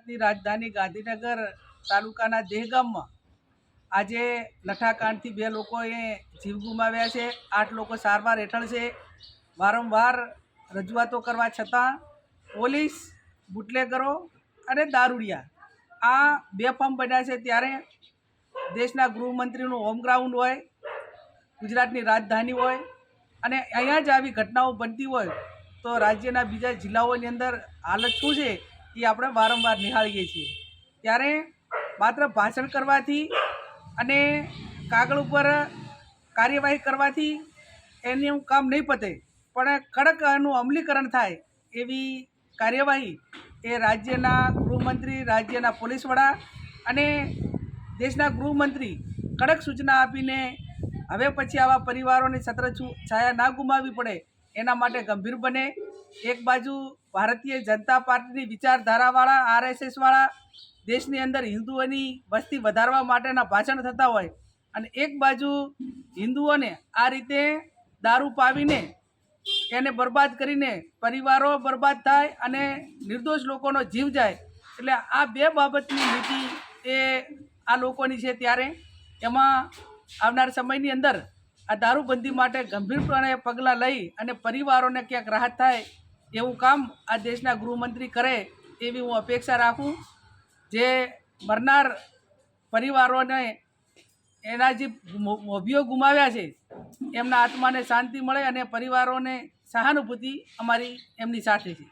ગુજરાतની રાજધાની ગાંધીનગર તાલુકાના દહેગામમાં આજે લઠાકાંડથી 2 લોકોએ જીવ ગુમાવ્યા છે। 8 લોકો સારવાર હેઠળ છે। વારંવાર રજૂઆતો કરવા છતાં પોલીસ, બુટલેગરો અને દારૂડિયા આ બેફામ બન્યા છે। ત્યારે દેશના ગૃહમંત્રીનું હોમ ગ્રાઉન્ડ હોય, ગુજરાતની રાજધાની હોય અને અહીંયા જ આવી ઘટનાઓ બનતી હોય તો રાજ્યના બીજા જિલ્લાઓની અંદર હાલત શું છે એ આપણે વારંવાર નિહાળીએ છીએ। ત્યારે માત્ર ભાષણ કરવાથી અને કાગળ ઉપર કાર્યવાહી કરવાથી એનું કામ નહીં પતે, પણ કડક એનું અમલીકરણ થાય એવી કાર્યવાહી એ રાજ્યના ગૃહમંત્રી, રાજ્યના પોલીસ વડા અને દેશના ગૃહમંત્રી કડક સૂચના આપીને હવે પછી આવા પરિવારોની છાયા ના ગુમાવવી પડે એના માટે ગંભીર બને। એક બાજુ ભારતીય જનતા પાર્ટીની વિચારધારાવાળા RSSવાળા દેશની અંદર હિન્દુઓની વસ્તી વધારવા માટેના ભાષણ થતા હોય અને એક બાજુ હિન્દુઓને આ રીતે દારૂ પાવીને એને બરબાદ કરીને પરિવારો બરબાદ થાય અને નિર્દોષ લોકોનો જીવ જાય। એટલે આ 2 બાબતની નીતિ એ આ લોકોની છે। ત્યારે એમાં આવનાર સમયની અંદર આ દારૂબંધી માટે ગંભીરપણે પગલાં લઈ અને પરિવારોને ક્યાંક રાહત થાય એવું કામ આ દેશના ગૃહમંત્રી કરે એવી હું અપેક્ષા રાખું। જે મરનાર પરિવારોને એના જે મોભીઓ ગુમાવ્યા છે એમના આત્માને શાંતિ મળે અને પરિવારોને સહાનુભૂતિ અમારી એમની સાથે છે।